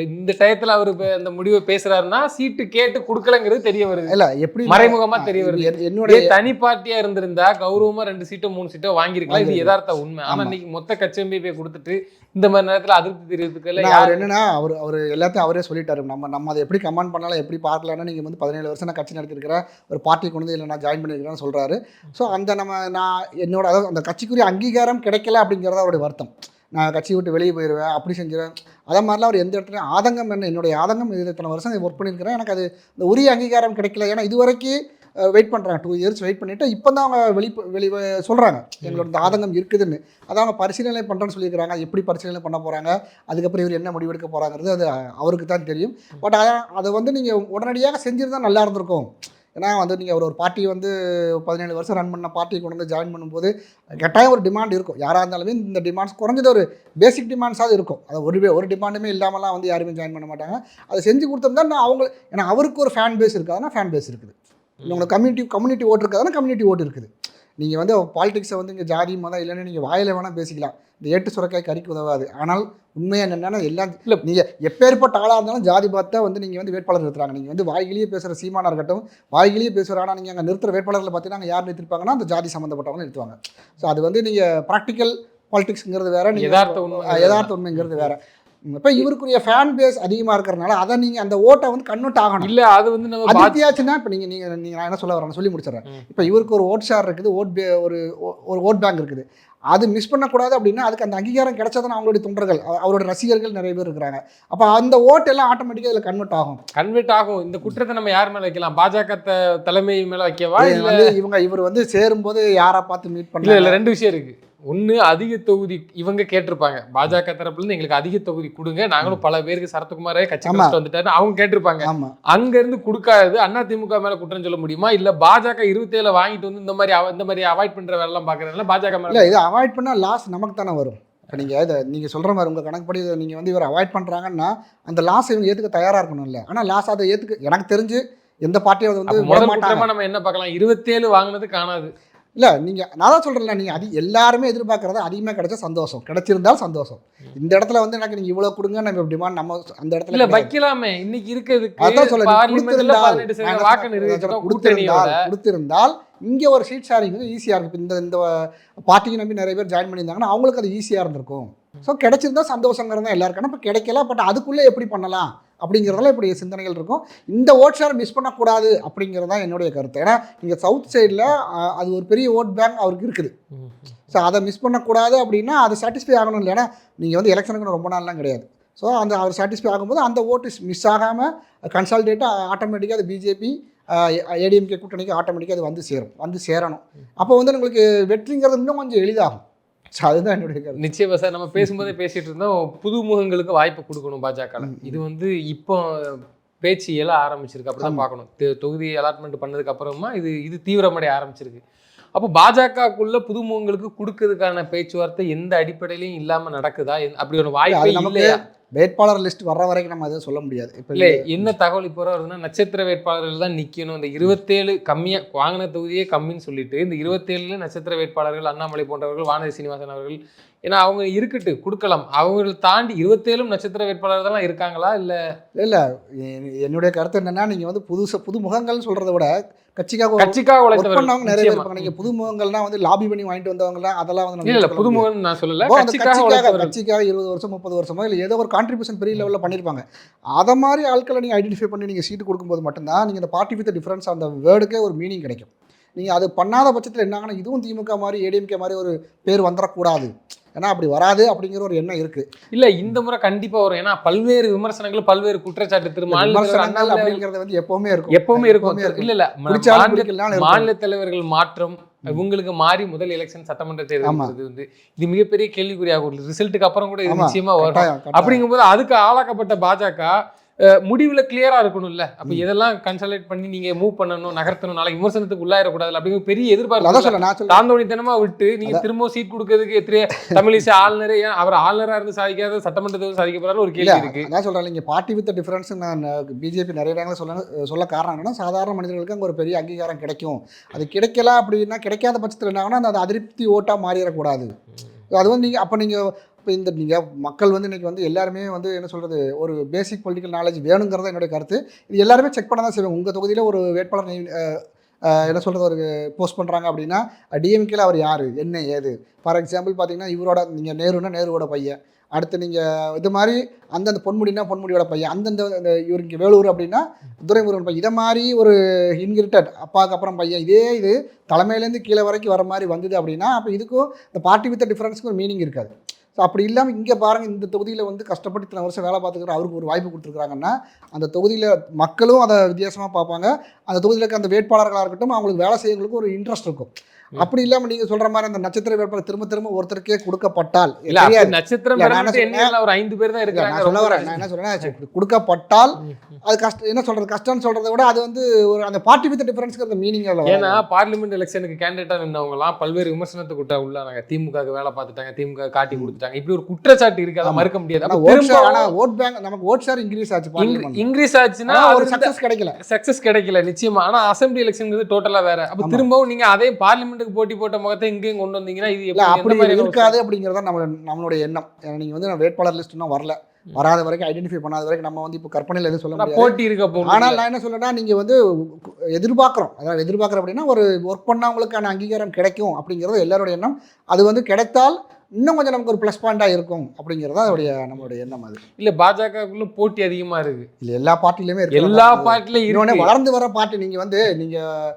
இந்த டயத்தில் அவர் அந்த முடிவை பேசுறாருன்னா சீட்டு கேட்டு கொடுக்கலங்கிறது தெரிய வருது. இல்லை எப்படி மறைமுகமா தெரிய வருது. என்னுடைய தனி பார்ட்டியா இருந்திருந்தா கௌரவமா 2 சீட்டோ 3 சீட்டோ வாங்கியிருக்கலாம், இது யதார்த்த உண்மை. ஆனா இன்னைக்கு மொத்த கட்சியும் போய் கொடுத்துட்டு இந்த மாதிரி நேரத்தில் அதிருப்தி தெரிவித்துக்கல. அவர் என்னன்னா அவர் எல்லாத்தையும் அவரே சொல்லிட்டாரு. நம்ம அதை எப்படி கமெண்ட் பண்ணலாம், எப்படி பார்க்கலாம்னா, நீங்கள் வந்து 17 வருஷம் நான் கட்சி நடத்திருக்கிறேன், ஒரு பார்ட்டி கொண்டு இல்லை நான் ஜாயின் பண்ணியிருக்கிறேன்னு சொல்கிறாரு. ஸோ அந்த நான் என்னோட அதாவது அந்த கட்சிக்குரிய அங்கீகாரம் கிடைக்கல அப்படிங்கிறத அவருடைய வருத்தம். நான் கட்சியை விட்டு வெளியே போயிடுவேன், அப்படி செஞ்சுருவேன், அதை மாதிரிலாம் அவர் எந்த இடத்துலையும் ஆதங்கம் என்ன, என்னுடைய ஆதங்கம் இது இத்தனை வருஷம் ஒர்க் பண்ணியிருக்கிறேன், எனக்கு அது இந்த உரிய அங்கீகாரம் கிடைக்கல. ஏன்னா இது வரைக்கும் வெயிட் பண்ணுறாங்க, 2 இயர்ஸ் வெயிட் பண்ணிவிட்டு இப்போ தான் அவங்க வெளி சொல்கிறாங்க எங்களோட இந்த ஆதங்கம் இருக்குதுன்னு. அதை அவங்க பரிசீலனை பண்ணுறேன்னு சொல்லியிருக்கிறாங்க. எப்படி பரிசீலனை பண்ண போகிறாங்க, அதுக்கப்புறம் இவர் என்ன முடிவெடுக்க போகிறாங்கிறது அது அவருக்கு தான் தெரியும். பட் அதை வந்து நீங்கள் உடனடியாக செஞ்சுருந்தால் நல்லா இருந்திருக்கும். ஏன்னா வந்து நீங்கள் ஒரு பார்ட்டியை வந்து 17 வருஷம் ரன் பண்ண பார்ட்டியை கொண்டு வந்து ஜாயின் பண்ணும்போது கட்டாயம் ஒரு டிமாண்ட் இருக்கும். யாராக இருந்தாலுமே இந்த டிமாண்ட்ஸ் குறைஞ்சது ஒரு பேசிக் டிமாண்ட்ஸாவது இருக்கும். அதை ஒரு டிமாண்டுமே இல்லாமலாம் வந்து யாருமே ஜாயின் பண்ண மாட்டாங்க. அதை செஞ்சு கொடுத்தோம்னா நான் அவங்க, ஏன்னா அவருக்கு ஒரு ஃபேன் பேஸ் இருக்காதுன்னா ஃபேன் பேஸ் இருக்குது, உங்களுக்கு கம்யூனிட்டி ஓட்டு இருக்காதுன்னா கம்யூனிட்டி ஓட்டு இருக்குது. நீங்கள் வந்து பாலிடிக்ஸை வந்து இங்கே ஜாதி மதம் இல்லைன்னு நீங்கள் வாயில வேணால் பேசிக்கலாம், இந்த ஏட்டு சுரக்காய் கறிக்கு உதவாது. ஆனால் உண்மையாக என்னென்னா எல்லாம் இல்லை, நீங்கள் எப்பேற்பட்ட ஆளாக இருந்தாலும் ஜாதி பார்த்தா வந்து நீங்கள் வந்து வேட்பாளர் நிறுத்துறாங்க. நீங்கள் வந்து வாய்கிலேயே பேசுகிற சீமானாக இருக்கட்டும், வாய்கிலேயே பேசுகிற, ஆனால் நீங்கள் அங்கே நிறுத்துகிற வேட்பாளர்களை பார்த்தீங்கன்னா யார் நிறுத்திருப்பாங்கன்னா அந்த ஜாதி சம்மந்தப்பட்டவங்க நிறுத்துவாங்க. ஸோ அது வந்து நீங்கள் ப்ராக்டிக்கல் பாலிடிக்ஸ்ங்கிறது வேறு, நீங்கள் யதார்த்த உண்மைங்கிறது வேறு. இப்போ இவருக்குரிய ஃபேன் பேஸ் அதிகமாக இருக்கிறனால அதை நீங்கள் அந்த ஓட்டை வந்து கன்வெர்ட் ஆகணும். இல்லை அது வந்து நம்ம அதித்தியாச்சுன்னா இப்போ நீங்கள் நான் என்ன சொல்ல வரேன் சொல்லி முடிச்சிடறேன். இப்போ இவருக்கு ஒரு ஓட் ஷேர் இருக்குது, ஒரு ஓட் பேங்க் இருக்குது, அது மிஸ் பண்ணக்கூடாது அப்படின்னா அதுக்கு அந்த அங்கீகாரம் கிடைச்சதான அவங்களுடைய தொண்டர்கள், அவரோட ரசிகர்கள் நிறைய பேர் இருக்கிறாங்க. அப்போ அந்த ஓட்டு எல்லாம் ஆட்டோமேட்டிக்காக இதில் கன்வெர்ட் ஆகும். இந்த குற்றத்தை நம்ம யார் மேலே வைக்கலாம்? பாஜக தலைமை மேலே வைக்கவா? இல்லை இவர் வந்து சேரும்போது யாரை பார்த்து மீட் பண்ணல? இல்லை 2 விஷயம் இருக்குது. ஒன்று, அதிக தொகுதி இவங்க கேட்டிருப்பாங்க, பாஜக தரப்புலேருந்து எங்களுக்கு அதிக தொகுதி கொடுங்க, நாங்களும் பல பேருக்கு சரத்குமாரே கட்சி வந்துட்டாரு அவங்க கேட்டிருப்பாங்க. அங்கேருந்து கொடுக்காது அதிமுக மேலே குற்றம் சொல்ல முடியுமா? இல்லை பாஜக 27 வாங்கிட்டு வந்து இந்த மாதிரி அவாய்ட் பண்ணுற வேலைலாம் பார்க்குறதுனால பாஜக மேலே? இல்லை, இதை அவாய்ட் பண்ணால் லாஸ் நமக்கு தானே வரும். இப்போ நீங்கள் சொல்கிற மாதிரி உங்கள் கணக்குப்படி நீங்கள் வந்து இவர் அவாய்ட் பண்ணுறாங்கன்னா அந்த லாஸ் இவங்க ஏற்றுக்க தயாராக இருக்கணும். இல்லை, ஆனால் லாஸ் அதை ஏற்றுக்க எனக்கு தெரிஞ்சு எந்த பார்ட்டியாவது வந்து முதல் நம்ம என்ன பார்க்கலாம், 27 வாங்கினது காணாது. இல்லை, நீங்கள் நான் தான் சொல்கிறேன்ல, நீங்கள் எல்லாருமே எதிர்பார்க்குறது அதிகமாக கிடைச்சா சந்தோஷம், கிடைச்சிருந்தால் சந்தோஷம். இந்த இடத்துல வந்து எனக்கு நீங்கள் இவ்வளோ கொடுங்க நம்ம டிமாண்ட் நம்ம அந்த இடத்துல இல்லை வைக்கலாமே. இன்னைக்கு இருக்கிறதுக்கு அதான் கொடுத்திருந்தால் இங்கே ஒரு சீட் ஷேரிங் வந்து ஈஸியாக இருக்கும். இந்த பார்ட்டிக்கு நம்பி நிறைய பேர் ஜாயின் பண்ணியிருந்தாங்கன்னா அவங்களுக்கு அது ஈஸியாக இருந்திருக்கும். ஸோ கிடைச்சிருந்தா சந்தோஷங்கிறது தான் எல்லாருக்கும். இப்போ கிடைக்கல, பட் அதுக்குள்ளே எப்படி பண்ணலாம் அப்படிங்கிறதெல்லாம் இப்படி சிந்தனைகள் இருக்கும். இந்த ஓட் ஷேர் மிஸ் பண்ணக்கூடாது அப்படிங்கிறது தான் என்னுடைய கருத்து. ஏன்னா நீங்கள் சவுத் சைடில் அது ஒரு பெரிய ஓட் பேங்க் அவருக்கு இருக்குது. ஸோ அதை மிஸ் பண்ணக்கூடாது அப்படின்னா அது சாட்டிஸ்ஃபை ஆகணும். இல்லைன்னா நீங்கள் வந்து எலெக்ஷனுக்கு ரொம்ப நாள்லாம் கிடையாது. ஸோ அந்த அவர் சாட்டிஸ்ஃபை ஆகும்போது அந்த ஓட்டு மிஸ் ஆகாமல் கன்சால்டேட்டாக ஆட்டோமேட்டிக்காக அது பிஜேபி ஏடிஎம்கே கூட்டணிக்கு ஆட்டோமேட்டிக்காக அது வந்து சேரணும். அப்போ வந்து உங்களுக்கு வெற்றிங்கிறது இன்னும் கொஞ்சம் எளிதாகும். அதுதான் என்னுடைய கருத்து. நிச்சயமா சார், நம்ம பேசும்போதே பேசிட்டு இருந்தோம், புது முகங்களுக்கு வாய்ப்பு கொடுக்கணும் பாஜக. இது வந்து இப்போ பேச்சு எல்லாம் ஆரம்பிச்சிருக்கு, அப்படிதான் பார்க்கணும். தொகுதி அலாட்மெண்ட் பண்ணதுக்கு அப்புறமா இது தீவிரமடைய ஆரம்பிச்சிருக்கு. அப்போ பாஜகக்குள்ள புதுமுகங்களுக்கு கொடுக்கறதுக்கான பேச்சுவார்த்தை எந்த அடிப்படையிலையும் இல்லாம நடக்குதா? அப்படி ஒரு வாய்ப்பே இல்லையா? வேட்பாளர் லிஸ்ட் வர்ற வரைக்கும் நம்ம எதுவும் சொல்ல முடியாது. இப்போ இல்லை, என்ன தகவல் இப்போ வருதுன்னா நட்சத்திர வேட்பாளர்கள் தான் நிற்கணும், இந்த 27 கம்மியாக வாங்கின தொகுதியே கம்மின்னு சொல்லிட்டு இந்த 27 நட்சத்திர வேட்பாளர்கள் அண்ணாமலை போன்றவர்கள், வானதி சீனிவாசன் அவர்கள், ஏன்னா அவங்க இருக்கட்டு கொடுக்கலாம், அவங்களை தாண்டி 27 நட்சத்திர வேட்பாளர்கள் தான் இருக்காங்களா? இல்லை இல்லை, என்னுடைய கருத்து என்னன்னா, நீங்கள் வந்து புது முகங்கள்னு சொல்கிறத விட கட்சிக்காக உழைத்தவங்க நிறைய பேர் இருப்பாங்க. நீங்கள் புது முகங்கள்னா வந்து லாபி பண்ணி வாங்கிட்டு வந்தவங்கலாம் அதெல்லாம் வந்து இல்லை, புதுமுகம் நான் சொல்லல, கட்சிக்காக 20 வருஷம் 30 வருஷமோ இல்லை ஏதோ ஒரு கான்ட்ரிபியூஷன் பெரிய லெவலில் பண்ணியிருப்பாங்க. அதை மாதிரி ஆட்களை நீங்கள் ஐடென்டிஃபை பண்ணி நீங்கள் சீட்டு கொடுக்கும்போது மட்டும்தான் நீங்கள் இந்த பார்ட்டி வித் டிஃபரன்ஸ் அந்த வேர்டுக்கே ஒரு மீனிங் கிடைக்கும். நீங்கள் அது பண்ணாத பட்சத்தில் என்னாங்கன்னா, இதுவும் திமுக மாதிரி ஏடிஎம்கே மாதிரி ஒரு பேர் வந்துடக்கூடாது, ஏன்னா அப்படி வராது அப்படிங்கிற ஒரு எண்ணம் இருக்கு. இல்ல, இந்த முறை கண்டிப்பா வரும். ஏன்னா பல்வேறு விமர்சனங்கள், பல்வேறு குற்றச்சாட்டு விமர்சனங்கள் அப்படிங்கிறது வந்து எப்பவுமே இருக்கும். இல்ல மாநில தலைவர்கள் மாற்றம் இவங்களுக்கு மாறி முதல் எலெக்ஷன் சட்டமன்ற தேர்தல் வந்து இது மிகப்பெரிய கேள்விக்குறியாகும். ரிசல்ட்டுக்கு அப்புறம் கூட இது நிச்சயமா வரும். அப்படிங்கும்போது அதுக்கு ஆளாக்கப்பட்ட பாஜக முடிவுல கிளியரா இருக்கணும்ல. அப்ப இதெல்லாம் கன்சல்டேட் பண்ணி நீங்க மூவ் பண்ணணும், நகர்த்தணும், நாளைக்கு விமர்சனத்துக்கு உள்ளாயிடக்கூடாது அப்படிங்கிற பெரிய எதிர்பார்ப்பு தாந்தோணித்தனமா விட்டு நீங்க திரும்ப சீட் கொடுக்கறதுக்கு எத்தனை தமிழிசை ஆளுநரே, அவர் ஆளுநரா இருந்து சாதிக்காத சட்டமன்றத்தை சாதிக்க போறாரு ஒரு கேள்வி இருக்கு. அதான் சொல்றேன், நீங்க பார்ட்டி வித் டிஃபரன்ஸ் நான் பிஜேபி நிறைய இடங்களை சொல்ல காரணம் என்னன்னா, சாதாரண மனிதர்களுக்கு அங்கே ஒரு பெரிய அங்கீகாரம் கிடைக்கும். அது கிடைக்கல அப்படின்னா, கிடைக்காத பட்சத்தில் என்ன ஆகுனா அந்த அதிருப்தி ஓட்டா மாறிடக்கூடாது. அது வந்து நீங்கள் அப்போ நீங்கள் இப்போ இந்த நீங்கள் மக்கள் வந்து இன்றைக்கி வந்து எல்லாருமே வந்து என்ன சொல்கிறது, ஒரு பேசிக் பொலிட்டிக்கல் நாலேஜ் வேணுங்கிறத என்னுடைய கருத்து. இது எல்லாருமே செக் பண்ண தான் செய்வாங்க. உங்கள் தொகுதியில் ஒரு வேட்பாளர் என்ன சொல்கிறது ஒரு போஸ்ட் பண்ணுறாங்க அப்படின்னா, டிஎம்கேல அவர் யார் என்ன ஏது. ஃபார் எக்ஸாம்பிள் பார்த்தீங்கன்னா, இவரோட நீங்கள் நேருவோட பையன், அடுத்து நீங்கள் இது மாதிரி அந்தந்த பொன்முடியோட பையன், அந்தந்த இவர் இங்கே வேலூர் அப்படின்னா துரைமுருகன் பையன், இதை மாதிரி ஒரு இன்ஹெரிட்டட் அப்பாவுக்கு அப்புறம் பையன், இது தலைமையிலேருந்து கீழே வரைக்கும் வர மாதிரி வந்தது அப்படின்னா, அப்போ இதுக்கும் இந்த பார்ட்டி வித் டிஃபரன்ஸுக்கு ஒரு மீனிங் இருக்காது. ஸோ அப்படி இல்லாமல் இங்கே பாருங்கள், இந்த தொகுதியில் வந்து கஷ்டப்பட்டு இத்தனை வருஷம் வேலை பார்த்துக்கிற அவருக்கு ஒரு வாய்ப்பு கொடுத்துருக்காங்கன்னா, அந்த தொகுதியில் மக்களும் அதை வித்தியாசமாக பார்ப்பாங்க. அந்த தொகுதியில் இருக்க அந்த வேட்பாளர்களாக இருக்கட்டும், அவங்களுக்கு வேலை செய்யறதுக்கு ஒரு இன்ட்ரெஸ்ட் இருக்கும். அப்படி இல்லாமல் நீங்கள் சொல்கிற மாதிரி அந்த நட்சத்திர வேட்பாளர் திரும்ப ஒருத்தருக்கே கொடுக்கப்பட்டால், நட்சத்திரம் ஒரு 5 பேர் தான் இருக்காங்க. நான் என்ன சொல்றேன், கொடுக்கப்பட்டால் அது கஷ்டம். என்ன சொல்றது, கஷ்டம்னு சொல்றதை விட அது வந்து ஒரு அந்த பார்ட்டி வித் டிஃபரன்ஸ்க்கு மீனிங் இல்லை. ஏன்னா பார்லிமெண்ட் எலெக்ஷனுக்கு கேண்டிடேட்டா நின்றவங்கலாம் பல்வேறு விமர்சனத்துக்கு உள்ளாங்க. திமுக வேலை பார்த்துட்டாங்க, திமுக காட்டி கொடுத்துட்டாங்க, இப்படி ஒரு குற்றச்சாட்டு இருக்கு, அதை மறுக்க முடியாது. ஓட் பேங்க் நமக்கு ஓட் ஷேர் இன்க்ரீஸ் ஆச்சுன்னா ஒரு சக்சஸ் கிடைக்கல நிச்சயமா. ஆனா அசெம்பிளி எலெக்ஷன் டோட்டலா வேற. அப்ப திரும்பவும் நீங்க அதே பார்லிமெண்ட் போட்டி போட்ட முகத்தை இங்கேயும் கொண்டு வந்தீங்கன்னா இது அப்படி இருக்காது அப்படிங்கிறத நம்மளுடைய எண்ணம். நீங்க வந்து வேட்பாளர் லிஸ்ட் இன்னும் வராத வரைக்கும், ஐடென்டிஃபை பண்ணாத வரைக்கும் நம்ம வந்து இப்போ கற்பனையில் எதுவும் சொல்ல முடியாது, போட்டி இருக்க. ஆனால் நான் என்ன சொல்றேன்னா, நீங்க வந்து எதிர்பார்க்குறோம் அப்படின்னா ஒரு ஒர்க் பண்ணவங்களுக்கான அங்கீகாரம் கிடைக்கும் அப்படிங்கிறது எல்லாருடைய எண்ணம். அது வந்து கிடைத்தால் இன்னும் கொஞ்சம் நமக்கு ஒரு ப்ளஸ் பாயிண்டாக இருக்கும் அப்படிங்கிறதா நம்மளுடைய எண்ணம். அது இல்லை, பாஜகக்குள்ள போட்டி அதிகமாக இருக்குது. இல்லை, எல்லா பார்ட்டிலையுமே இருக்கு, எல்லா பார்ட்டிலையும் இன்னொன்று வளர்ந்து வர பார்ட்டி. நீங்கள்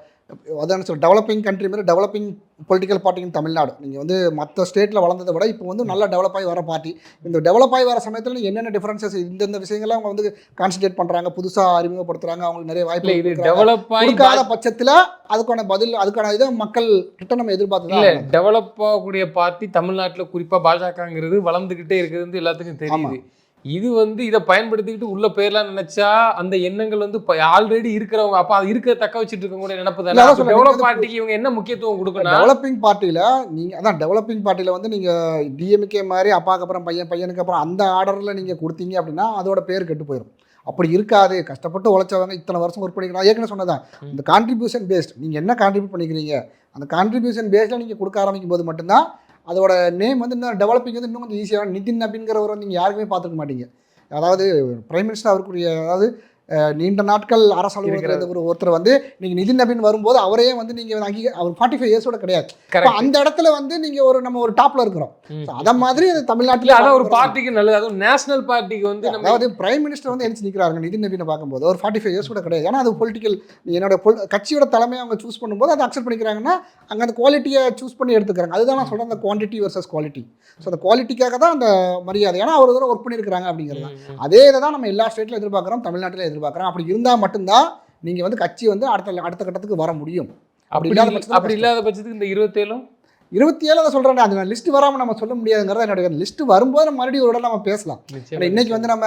அதான் சொல்ல டெவலப்பிங் கண்ட்ரி மாதிரி டெவலப்பிங் பொலிட்டிக்கல் பார்ட்டின்னு தமிழ்நாடு. நீங்கள் வந்து மற்ற ஸ்டேட்டில் வளர்ந்ததை விட இப்போ வந்து நல்லா டெவலப் ஆகி வர பார்ட்டி. இந்த டெவலப் ஆகி வர சமயத்தில் நீங்கள் என்னென்ன டிஃபரன்சஸ் இந்தந்த விஷயங்கள்லாம் அவங்க வந்து கான்சன்ட்ரேட் பண்ணுறாங்க, புதுசாக அறிமுகப்படுத்துகிறாங்க, அவங்களுக்கு நிறைய வாய்ப்பு கொடுக்காத பட்சத்தில் அதுக்கான இதை மக்கள் கிட்ட நம்ம எதிர்பார்த்து இல்லை. டெவலப் ஆகக்கூடிய பார்ட்டி தமிழ்நாட்டில் குறிப்பாக பாஜகங்கிறது வளர்ந்துக்கிட்டே இருக்குது, எல்லாத்துக்கும் தெரியுது. இது வந்து இதை பயன்படுத்திக்கிட்டு உள்ள பேர்லாம் நினைச்சா அந்த எண்ணங்கள் வந்து ஆல்ரெடி இருக்கிறவங்க, அப்ப அது இருக்க தக்க வச்சுட்டு இருக்க கூட நினைப்பு தானே. டெவலப் பார்ட்டிக்கு இவங்க என்ன முக்கியத்துவம் கொடுக்கணும்? டெவலப்பிங் பார்ட்டியில நீங்க அதான் டெவலப்பிங் பார்ட்டியில வந்து நீங்க டிஎம்கே மாதிரி அப்பாவுக்கு அப்புறம் பையனுக்கு அப்புறம் அந்த ஆர்டர்ல நீங்க கொடுத்தீங்க அப்படின்னா அதோட பேர் கெட்டு போயிடும். அப்படி இருக்காது. கஷ்டப்பட்டு உழைச்சவங்க இத்தனை வருஷம் ஒர்க் பண்ணிக்கலாம். ஏற்கனவே சொன்னதான் இந்த கான்ட்ரிபியூஷன் பேஸ்ட், நீங்க என்ன கான்ட்ரிபியூட் பண்ணிக்கிறீங்க அந்த கான்ட்ரிபியூஷன் பேஸ்ல நீங்க கொடுக்க ஆரம்பிக்கும் போது மட்டும்தான் அதோட நேம் வந்து இன்னும் டெவலப்பிங் வந்து இன்னும் கொஞ்சம் ஈஸியாக. நிதின் நபின்கிறவர் வந்து நீங்கள் யாருக்குமே பார்த்துக்க மாட்டீங்க. அதாவது பிரைம் மினிஸ்டர் அவருக்குரிய அதாவது நீண்ட நாட்கள் அரசு அலுவலகத்தில் ஒருத்தர் வந்து நீங்கள் நிதின் நபின் வரும்போது அவரே வந்து நீங்கள் அவர் 45 இயர்ஸோட கிடையாது. அந்த இடத்துல வந்து நீங்கள் நம்ம ஒரு டாப்ல இருக்கிறோம். அதை மாதிரி தமிழ்நாட்டில் அதான் ஒரு பார்ட்டிக்கு நல்லது, அதுவும் நேஷனல் பார்ட்டிக்கு வந்து அதாவது பிரைம் மினிஸ்டர் வந்து எழுச்சி நிற்கிறாங்க நிதின் நபினை பார்க்கும்போது ஒரு 45 இயர்ஸோட கிடையாது. ஏன்னா அது பொலிட்டிக்கல் என்னோட கட்சியோட தலைமையை அவங்க சூஸ் பண்ணும்போது அதை அக்செப்ட் பண்ணிக்கிறாங்கன்னா அங்கே அந்த குவாலிட்டியை சூஸ் பண்ணி எடுத்துக்கிறாங்க. அதுதான் நான் சொல்கிறேன், அந்த குவான்டிட்டி வர்சஸ் குவாலிட்டி. ஸோ அந்த குவாலிட்டிக்காக தான் அந்த மரியாதை. ஏன்னா அவர் தூரம் ஒர்க் பண்ணியிருக்கிறாங்க அப்படிங்கிறது. அதே இதை தான் நம்ம எல்லா ஸ்டேட்டில் எதிர்பார்க்குறோம், தமிழ்நாட்டில் எதிர்பார்க்குறோம். அப்படி இருந்தால் மட்டும்தான் நீங்கள் வந்து கட்சி வந்து அடுத்த கட்டத்துக்கு வர முடியும். அப்படி இல்லாத பட்சத்துக்கு இந்த 27 27 தான் சொல்கிறேன். அந்த லிஸ்ட் வராமல் நம்ம சொல்ல முடியாதுங்கிறத என்னுடைய லிஸ்ட் வரும்போது நம்ம மறுபடியும் ஒரு நம்ம பேசலாம். இன்னைக்கு வந்து நம்ம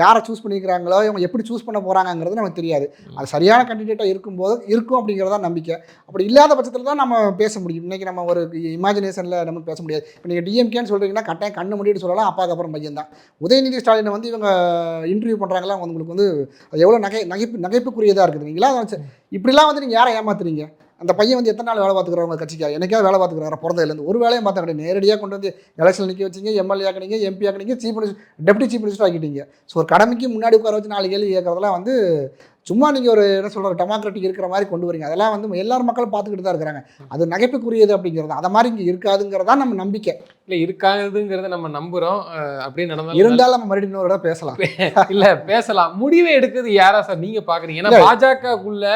யாரை சூஸ் பண்ணிக்கிறாங்களோ இவங்க எப்படி சூஸ் பண்ண போகிறாங்கிறது நமக்கு தெரியாது. அது சரியான கேண்டிடேட்டாக இருக்கும்போது இருக்கும் அப்படிங்கிறதா நம்பிக்கை. அப்படி இல்லாத பட்சத்தில் தான் நம்ம பேச முடியும். இன்றைக்கி நம்ம ஒரு இமேஜினேஷனில் நம்ம பேச முடியாது. இப்போ நீங்கள் டிஎம்கேன்னு சொல்கிறீங்கன்னா கட்டாயம் கண்ணு முடிட்டு சொல்லலாம், அப்பாவுக்கு அப்புறம் பையன் தான். உதயநிதி ஸ்டாலினை வந்து இவங்க இன்டர்வியூ பண்ணுறாங்களா, உங்களுக்கு வந்து அது எவ்வளோ நகைப்புக்குரியதாக இருக்குது. நீங்களா இப்படிலாம் வந்து நீங்கள் யாரை ஏமாத்துறீங்க? அந்த பையன் வந்து எத்தனை நாள் வேலை பார்த்துக்கிறவங்க கட்சிக்காக என்னைக்காவது வேலை பார்த்துக்கிறாங்க பிறந்ததுலேருந்து ஒரு வேலையும் பார்த்தா கிடையாது. நேரடியாக கொண்டு வந்து எலெக்ஷன் நிற்க வச்சிங்க, எம்எல்ஏ ஆக்கினீங்க, எம்பி ஆக்கினீங்க, chief minister deputy chief minister ஆக்கிட்டீங்க. ஸோ ஒரு கடமைக்கு முன்னாடி உட்கார வச்சு 4 கேள்வி கேட்கறதெல்லாம் வந்து சும்மா நீங்கள் ஒரு என்ன சொல்கிற டெமோக்ராட்டிக் இருக்கிற மாதிரி கொண்டு வரீங்க. அதெல்லாம் வந்து எல்லாரும் மக்களும் பார்த்துக்கிட்டு தான் இருக்கிறாங்க. அது நகைப்புக்குரியது அப்படிங்கிறது அதை மாதிரி இங்கே இருக்காதுங்கிறதா நம்ம நம்பிக்கை. இல்லை இருக்காதுங்கிறத நம்ம நம்புகிறோம். அப்படியே நடந்தாலும் இருந்தாலும் நம்ம மறுபடியும் இன்னொரு இடம் பேசலாம். இல்லை பேசலாம். முடிவை எடுக்கிறது யாரா சார் நீங்கள் பார்க்குறீங்க? ஏன்னா பாஜகக்குள்ள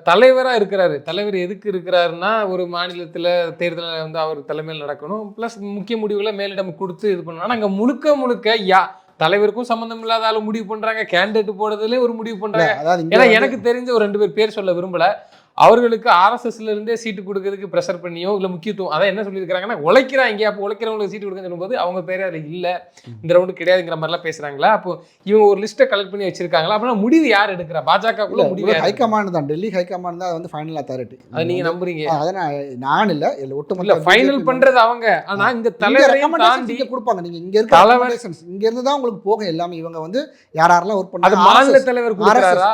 தலைவராக இருக்கிறாரு. தலைவர் எதுக்கு இருக்கிறாருன்னா ஒரு மாநிலத்தில் தேர்தலில் வந்து அவர் தலைமையில் நடக்கணும், ப்ளஸ் முக்கிய முடிவுகளை மேலிடம் கொடுத்து இது பண்ணணும். ஆனால் அங்கே முழுக்க தலைவருக்கும் சம்மந்தம் இல்லாத ஆளும் முடிவு பண்ணுறாங்க, கேண்டிடேட் போடுறதுலேயே ஒரு முடிவு பண்ணுறாங்க. ஏன்னா எனக்கு தெரிஞ்ச ஒரு 2 பேர் சொல்ல விரும்பலை. அவர்களுக்கு ஆர்எஸ்எஸ்ல இருந்தே சீட்டு கொடுக்கறதுக்கு ப்ரெஷர் பண்ணியோ இல்லை முக்கியத்துவம் அதான் என்ன சொல்லியிருக்காங்கன்னா உழைக்கிறாங்க, அப்போ உழைக்கிறவங்களுக்கு சீட்டு கொடுக்குன்னு சொல்லும்போது அவங்க பேரே அதில் இல்லை, இந்த ரவுண்டு கிடையாதுங்கிற மாதிரிலாம் பேசுகிறாங்களா? அப்போ இவங்க ஒரு லிஸ்ட்டை கலெக்ட் பண்ணி வச்சிருக்காங்களா? அப்படின்னா முடிவு யார் எடுக்கிறா? பாஜகக்குள்ள முடிவு ஹைகமாண்ட் தான், டெல்லி ஹைகமாண்ட் தான் வந்து ஃபைனல் அத்தாரிட்டி. அது நீங்கள் நம்புறீங்க? அதை நான் இல்லை ஒட்டுமொத்த ஃபைனல் பண்ணுறது அவங்க. ஆனால் இந்த தலைவரையும் தாண்டி கொடுப்பாங்க. நீங்கள் இங்கே இருக்க ரெக்கமெண்டேஷன்ஸ் இங்கேருந்து தான் உங்களுக்கு போகும் எல்லாமே. இவங்க வந்து யாரெல்லாம் ஒர்க் பண்ணாங்க மாநில தலைவர் கொடுக்குறாரா?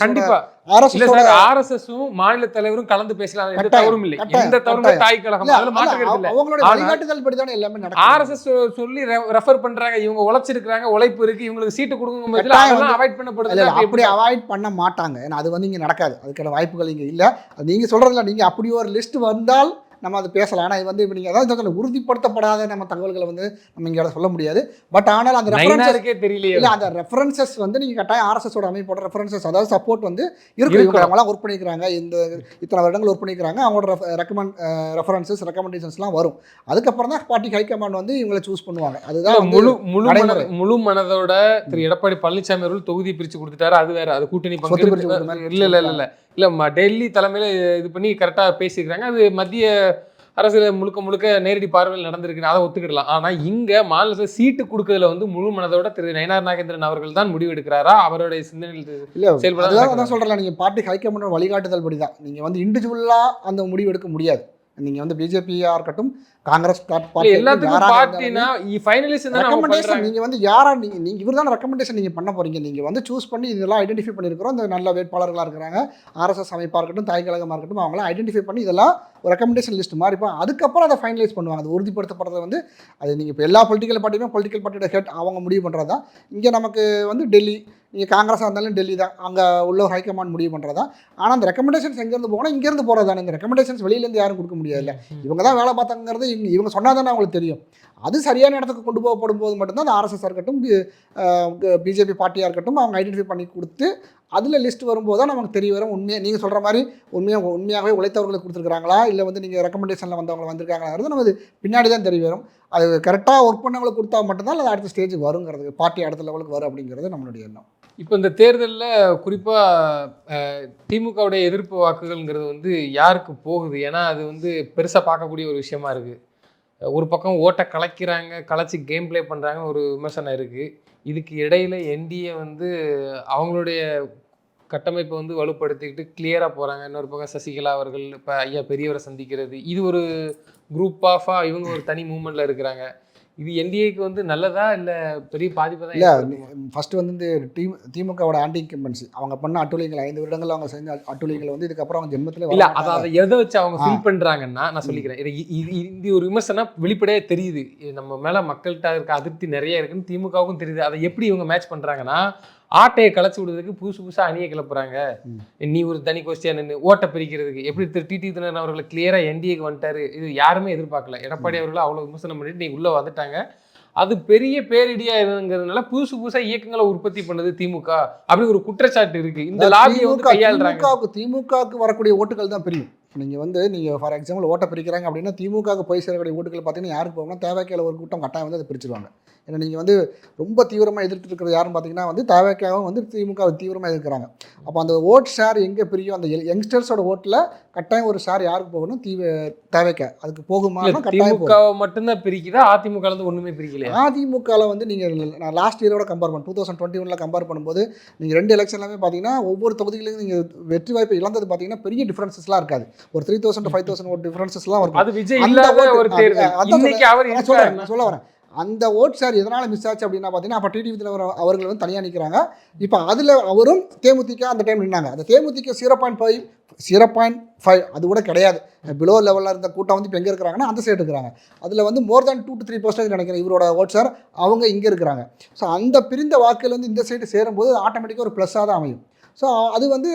கண்டிப்பாக ஆர்எஸ்எஸும் மாநில தலைவரும் கலந்து பேசலாம், எந்த தவறும் இல்லை. எந்த தவறுமே தாய் கழகம் அதுல மாற்றுகிறது இல்லை. அவங்களோட வழிகாட்டுதல் படி தான் எல்லாமே நடக்குது. ஆர்எஸ்எஸ் சொல்லி ரெஃபர் பண்றாங்க, இவங்க உழைச்சிருக்காங்க, உழைப்பு இருக்கு, இவங்களுக்கு சீட்டு கொடுக்கும் பட்சத்துல அதெல்லாம் அவாய்ட் பண்ணப்படுது. அப்படி அவாய்ட் பண்ண மாட்டாங்க. ஏன்னா அது வந்து இங்க நடக்காது. அதுக்கான வாய்ப்புகள் இங்க இல்ல. நீங்க சொல்றதுல நீங்க அப்படி ஒரு லிஸ்ட் வந்தால் நம்ம அதை பேசலாம். ஆனால் இது வந்து இப்போ நீங்கள் அதாவது உறுதிப்படுத்தப்படாத நம்ம தகவல்களை வந்து நம்ம இங்கே சொல்ல முடியாது. பட் ஆனால் அந்த ரெஃபரன்ஸே தெரியல. இல்லை அந்த ரெஃபரன்சஸ் வந்து நீங்கள் கட்டாயம் ஆர்எஸ்எஸோட அமைப்போட ரெஃபரன்சஸ் அதாவது சப்போர்ட் வந்து இருக்கு. அவங்களாம் ஒர்க் பண்ணிக்கிறாங்க, இந்த இத்தனை வருடங்கள் ஒர்க் பண்ணிக்கிறாங்க, அவங்களோட ரெக்கமெண்டேஷன்ஸ்லாம் வரும். அதுக்கப்புறம் தான் பார்ட்டி ஹைகமாண்ட் வந்து இவங்களை சூஸ் பண்ணுவாங்க. அதுதான் முழு மனதோட திரு எடப்பாடி பழனிசாமி அவர்கள் தொகுதி பிரித்து கொடுத்துட்டாரு. அது வேற, அது கூட்டணி இல்லை டெல்லி தலைமையில் இது பண்ணி கரெக்டாக பேசிக்கிறாங்க. அது மத்திய அரசில் முழுக்க நேரடி பார்வையில் நடந்திருக்கு, அதை ஒத்துக்கிடலாம். ஆனால் இங்கே மாநிலத்தில் சீட்டு கொடுக்கறதுல வந்து முழு மனதோட திரு நயினார் நாகேந்திரன் அவர்கள் தான் முடிவு எடுக்கிறாரா? அவருடைய சிந்தனையில் செயல்பட சொல்கிறேன். நீங்கள் பார்ட்டி ஹைகமாண்டோட வழிகாட்டுதல் படி தான் நீங்கள் வந்து இண்டிவிஜுவலாக அந்த முடிவு எடுக்க முடியாது. நீங்கள் வந்து பிஜேபியாக இருக்கட்டும், காங்கிரஸ் நீங்கள் வந்து யாரா நீங்கள் இவர் தான் ரெக்கமெண்டேஷன் நீங்கள் பண்ண போகிறீங்க. நீங்கள் வந்து சூஸ் பண்ணி இதெல்லாம் ஐடென்டிஃபை பண்ணியிருக்கிறோம், இந்த நல்ல வேட்பாளர்களாக இருக்கிறாங்க, ஆர்எஸ்எஸ் அமைப்பாக இருக்கட்டும், தாய் கழகமாக இருக்கட்டும், அவங்களாம் ஐடென்டிஃபை பண்ணி இதெல்லாம் ஒரு ரெக்கமெண்டேஷன் லிஸ்ட் மாதிரி இப்போ அதுக்கப்புறம் அதை ஃபைனலைஸ் பண்ணுவாங்க. அது உறுதிப்படுத்தப்படுறது வந்து அது நீங்கள் இப்போ எல்லா பொலிட்டிக்கல் பார்ட்டியோட ஹெட் அவங்க முடிவு பண்ணுறது தான். இங்கே நமக்கு வந்து டெல்லி, நீங்கள் காங்கிரஸாக இருந்தாலும் டெல்லி தான், அங்கே உள்ள ஹைகமாண்ட் முடிவு பண்ணுறதா. ஆனால் அந்த ரெக்கமெண்டேஷன்ஸ் எங்கேருந்து போனால் இங்கேருந்து போகிறது தானே. இந்த ரெக்கமெண்டேஷன்ஸ் வெளியிலேருந்து யாரும் கொடுக்க முடியாது. இவங்க தான் வேலை பார்த்தாங்கிறது இவங்க சொன்னால் தானே அவங்களுக்கு தெரியும். அது சரியான இடத்துக்கு கொண்டு போகப்படும் போது மட்டும்தான் அந்த ஆர்எஸ்எஸ் இருக்கட்டும், பிஜேபி பார்ட்டியாக இருக்கட்டும், அவங்க ஐடென்டிஃபை பண்ணி கொடுத்து அதில் லிஸ்ட் வரும்போது தான் நமக்கு தெரிய வரும் உண்மையாக நீங்கள் சொல்கிற மாதிரி உண்மையாகவே உழைத்தவர்களுக்கு கொடுத்துருக்காங்களா, இல்லை வந்து நீங்கள் ரெக்கமெண்டேஷனில் வந்தவங்க வந்திருக்காங்கிறது நமக்கு பின்னாடி தான் தெரிய வரும். அது கரெக்டாக ஒர்க் பண்ணவங்களுக்கு கொடுத்தா மட்டும்தான் அது அடுத்த ஸ்டேஜுக்கு வருங்கிறது, பார்ட்டி அடுத்த லெவலுக்கு வரும் அப்படிங்கிறது நம்மளுடைய எண்ணம். இப்போ இந்த தேர்தலில் குறிப்பாக திமுகவுடைய எதிர்ப்பு வாக்குகள்ங்கிறது வந்து யாருக்கு போகுது? ஏன்னா அது வந்து பெருசாக பார்க்கக்கூடிய ஒரு விஷயமா இருக்குது. ஒரு பக்கம் ஓட்டை கலைச்சி கேம் பிளே பண்ணுறாங்கன்னு ஒரு விமர்சனம் இருக்குது. இதுக்கு இடையில் என்டிஏ வந்து அவங்களுடைய கட்டமைப்பை வந்து வலுப்படுத்திக்கிட்டு கிளியராக போகிறாங்க. இன்னொரு பக்கம் சசிகலா அவர்கள் இப்போ ஐயா பெரியவரை சந்திக்கிறது, இது ஒரு குரூப் ஆஃபாக இவங்க ஒரு தனி மூமெண்ட்டில் இருக்கிறாங்க. இது என்டிஏக்கு வந்து நல்லதா இல்லை பெரிய பாதிப்பு தான்? இல்லை, ஃபஸ்ட்டு வந்து இந்த திமுகவோட ஆன்டி இன்கம்பன்சி அவங்க பண்ண அட்டூழியங்கள் 5 வருடங்கள் அவங்க செஞ்ச அட்டூழியங்கள் வந்து இதுக்கப்புறம் அவங்க ஜென்மத்தில் இல்லை. அதை எதை வச்சு அவங்க ஃபீல் பண்ணுறாங்கன்னா நான் சொல்லிக்கிறேன், இது ஒரு விமர்சனம் வெளிப்படையாக தெரியுது. நம்ம மேலே மக்கள்கிட்ட இருக்க அதிருப்தி நிறைய இருக்குன்னு திமுகவுக்கும் தெரியுது. அதை எப்படி இவங்க மேட்ச் பண்ணுறாங்கன்னா, ஆட்டையை கலைச்சி விடுறதுக்கு புதுசாக அணியை கிளப்புறாங்க. நீ ஒரு தனி கோஷ்டியாக நின்று ஓட்டை பிரிக்கிறதுக்கு எப்படி டிடி தினகரன் அவர்களை கிளியராக என்டிஏக்கு வந்துட்டாரு. இது யாருமே எதிர்பார்க்கல. எடப்பாடி அவர்கள் அவ்வளோ விமர்சனம் பண்ணிட்டு நீ உள்ளே வந்துட்டாங்க. அது பெரிய பேரிடியாக இருங்கிறதுனால புதுசாக இயக்கங்களை உற்பத்தி பண்ணுது திமுக அப்படி ஒரு குற்றச்சாட்டு இருக்கு. இந்த லாபியை வந்து கையாளுறாங்க. திமுகவுக்கு வரக்கூடிய ஓட்டுகள் தான் பிரியும். நீங்கள் வந்து நீங்கள் ஃபார் எக்ஸாம்பிள் ஓட்டை பிரிக்கிறாங்க அப்படின்னா திமுகவுக்கு போய் சேரக்கூடிய ஓட்டுகள் பார்த்தீங்கன்னா யாருக்கு போகணும்னா தேவைக்கையில் ஒரு கூட்டம் கட்டாயம் வந்து அதை பிரிச்சுருவாங்க. ஏன்னா நீங்கள் வந்து ரொம்ப தீவிரமாக எதிர்த்து இருக்கிறது யாருன்னு பார்த்தீங்கன்னா வந்து தேவைக்காகவும் வந்து திமுக தீவிரமாக எதிர்க்கிறாங்க. அப்போ அந்த ஓட் ஷேர் எங்கே பிரியும், அந்த யங்ஸ்டர்ஸோட ஓட்டில் கட்டாயம் ஒரு ஷேர் யாருக்கு போகணும், தேவைக்க அதுக்கு போகுமா கட்டாயம் திமுக மட்டும்தான் பிரிக்குதா, அதிமுக வந்து ஒன்றுமே பிரிக்கலையா? அதிமுகவில் வந்து நீங்கள் நான் லாஸ்ட் இயரோட கம்பேர் பண்ண 2021 கம்பேர் பண்ணும்போது நீங்கள் 2 எலெக்ஷன்லாமே பார்த்தீங்கன்னா ஒவ்வொரு தொகுதியிலும் நீங்கள் வெற்றி வாய்ப்பு இழந்தது பார்த்தீங்கன்னா பெரிய டிஃபரன்சஸ்லாம் இருக்காது. ஒரு 3000 to 5000 ஓட் டிஃபரன்சஸ்லாம் இருக்கும். அது விஜய் இல்லாத ஒரு தேர்தல். இன்னைக்கு அவர் சொல்ல வரேன் அந்த ஓட் ஷேர் எதனால் மிஸ் ஆச்சு அப்படின்னா பார்த்தீங்கன்னா அப்போ டிடிவி தினகரன் அவர்கள் வந்து தனியாக நிற்கிறாங்க. இப்போ அதில் அவரும் தேமுதிக அந்த டைம் நின்னாங்க. அந்த தேமுதிக 0.5 அது கூட கிடையாது. பிலோ லெவலில் இருந்த கூட்டம் வந்து இப்போ எங்கே இருக்கிறாங்கன்னா அந்த சைடு இருக்கிறாங்க. அதில் வந்து மோர் தேன் 2 to 3% நினைக்கிறேன் இவரோட ஓட் ஷேர் அவங்க இங்கே இருக்கிறாங்க. ஸோ அந்த பிரிந்த வாக்குகள் வந்து இந்த சைடு சேரும்போது ஆட்டோமேட்டிக்காக ஒரு ப்ளஸ்ஸாக தான் அமையும். ஸோ அது வந்து